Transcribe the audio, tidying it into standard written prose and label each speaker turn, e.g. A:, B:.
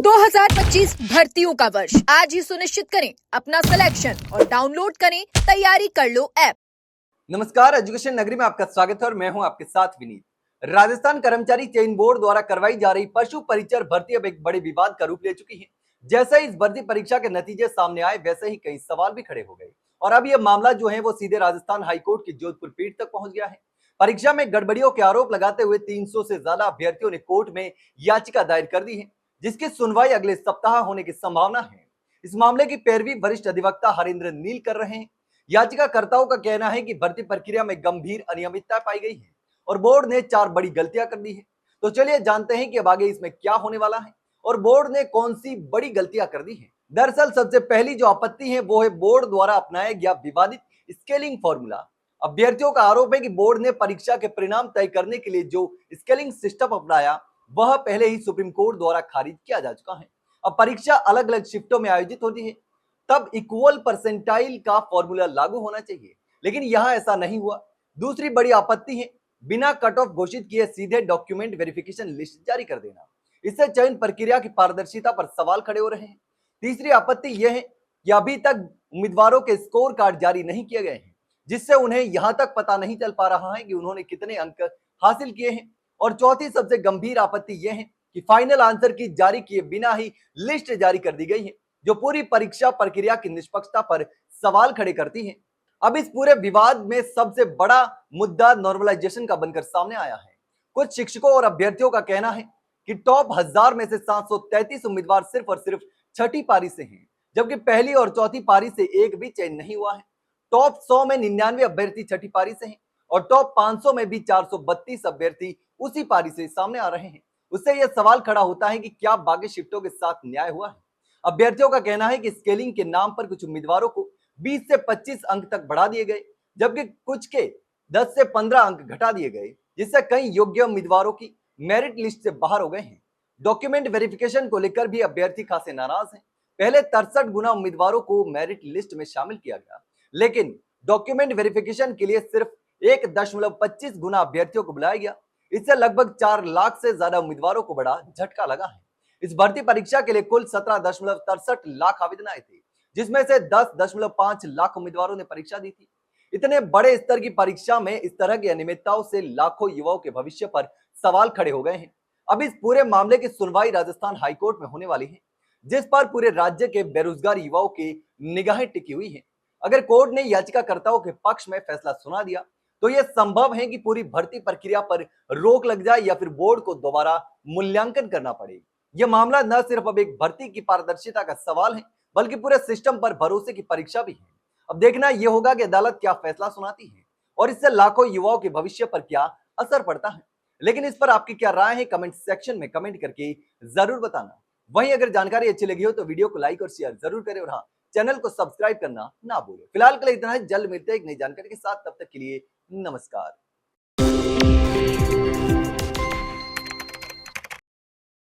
A: 2025 भर्तियों का वर्ष आज ही सुनिश्चित करें अपना सिलेक्शन और डाउनलोड करें तैयारी कर लो ऐप।
B: नमस्कार, एजुकेशन नगरी में आपका स्वागत है और मैं हूं आपके साथ विनीत। राजस्थान कर्मचारी चयन बोर्ड द्वारा करवाई जा रही पशु परिचर भर्ती अब एक बड़े विवाद का रूप ले चुकी है। जैसे इस भर्ती परीक्षा के नतीजे सामने आए वैसे ही कई सवाल भी खड़े हो गए और अब यह मामला जो है वो सीधे राजस्थान हाईकोर्ट की जोधपुर पीठ तक पहुंच गया है। परीक्षा में गड़बड़ियों के आरोप लगाते हुए 300 से ज्यादा अभ्यर्थियों ने कोर्ट में याचिका दायर कर दी है, जिसकी सुनवाई अगले सप्ताह होने की संभावना है। इस मामले की पैरवी वरिष्ठ अधिवक्ता हरेंद्र नील कर रहे हैं। याचिकाकर्ताओं का कहना है कि भर्ती प्रक्रिया में गंभीर अनियमितता पाई गई है और बोर्ड ने 4 बड़ी गलतियां कर दी है। तो चलिए जानते हैं कि अब आगे इसमें क्या होने वाला है और बोर्ड ने कौन सी बड़ी गलतियां कर दी है। दरअसल सबसे पहली जो आपत्ति है वो है बोर्ड द्वारा अपनाया गया विवादित स्केलिंग फॉर्मूला। अभ्यर्थियों का आरोप है कि बोर्ड ने परीक्षा के परिणाम तय करने के लिए जो स्केलिंग सिस्टम अपनाया वह पहले ही सुप्रीम कोर्ट द्वारा खारिज किया जा चुका है। अब परीक्षा अलग अलग शिफ्टों में आयोजित होती है, तब इक्वल परसेंटाइल का फॉर्मूला लागू होना चाहिए, लेकिन यहां ऐसा नहीं हुआ। दूसरी बड़ी आपत्ति है बिना कट ऑफ घोषित किए सीधे डॉक्यूमेंट वेरिफिकेशन लिस्ट जारी कर देना। इससे चयन प्रक्रिया की पारदर्शिता पर सवाल खड़े हो रहे हैं। तीसरी आपत्ति यह है कि अभी तक उम्मीदवारों के स्कोर कार्ड जारी नहीं किए गए हैं, जिससे उन्हें यहां तक पता नहीं चल पा रहा है कि उन्होंने कितने अंक हासिल किए हैं। और चौथी सबसे गंभीर आपत्ति यह है कि फाइनल आंसर की जारी किए बिना ही लिस्ट जारी कर दी गई है, जो पूरी परीक्षा प्रक्रिया की निष्पक्षता पर सवाल खड़े करती है। अब इस पूरे विवाद में सबसे बड़ा मुद्दा नॉर्मलाइजेशन का बनकर सामने आया है। कुछ शिक्षकों और अभ्यर्थियों का कहना है कि टॉप 1000 में से 733 उम्मीदवार सिर्फ और सिर्फ छठी पारी से हैं, जबकि पहली और चौथी पारी से एक भी चयन नहीं हुआ है। टॉप 100 में 99 अभ्यर्थी छठी पारी से हैं और टॉप 500 में भी 432 अभ्यर्थी उसी पारी से सामने आ रहे हैं। उससे यह सवाल खड़ा होता है कि क्या बाकी शिफ्टों के साथ न्याय हुआ है। अभ्यर्थियों का कहना है कि स्केलिंग के नाम पर कुछ उम्मीदवारों को 20 से 25 अंक तक बढ़ा दिए गए, जबकि कुछ के 10 से 15 अंक घटा दिए गए, जिससे कई योग्य उम्मीदवारों की मेरिट लिस्ट से बाहर हो गए हैं। डॉक्यूमेंट वेरिफिकेशन को लेकर भी अभ्यर्थी खासे नाराज हैं। पहले 63 गुना उम्मीदवारों को मेरिट लिस्ट में शामिल किया गया, लेकिन डॉक्यूमेंट वेरिफिकेशन के लिए सिर्फ 1.25 गुना अभ्यर्थियों को बुलाया गया। इससे लगभग 4 लाख से ज्यादा उम्मीदवारों को बड़ा झटका लगा है। इस भर्ती परीक्षा के लिए कुल 17.63 लाख आवेदन आए थे, जिसमें से 10.5 लाख उम्मीदवारों ने परीक्षा दी थी। इतने बड़े स्तर की परीक्षा में इस तरह की अनियमितताओं से लाखों युवाओं के भविष्य पर सवाल खड़े हो गए हैं। अब इस पूरे मामले की सुनवाई राजस्थान हाईकोर्ट में होने वाली है, जिस पर पूरे राज्य के बेरोजगार युवाओं की निगाहें टिकी हुई है। अगर कोर्ट ने याचिकाकर्ताओं के पक्ष में फैसला सुना दिया तो यह संभव है कि पूरी भर्ती प्रक्रिया पर रोक लग जाए या फिर बोर्ड को दोबारा मूल्यांकन करना पड़े। यह मामला न सिर्फ अब एक भर्ती की पारदर्शिता का सवाल है, बल्कि पूरे सिस्टम पर भरोसे की परीक्षा भी है। अब देखना यह होगा कि अदालत क्या फैसला सुनाती है और इससे लाखों युवाओं के भविष्य पर क्या असर पड़ता है। लेकिन इस पर आपकी क्या राय है, कमेंट सेक्शन में कमेंट करके जरूर बताना। वहीं अगर जानकारी अच्छी लगी हो तो वीडियो को लाइक और शेयर जरूर करें और हाँ, चैनल को सब्सक्राइब करना ना भूलें। फिलहाल के लिए इतना ही, जल्द मिलते हैं एक नई जानकारी के साथ। तब तक के लिए नमस्कार।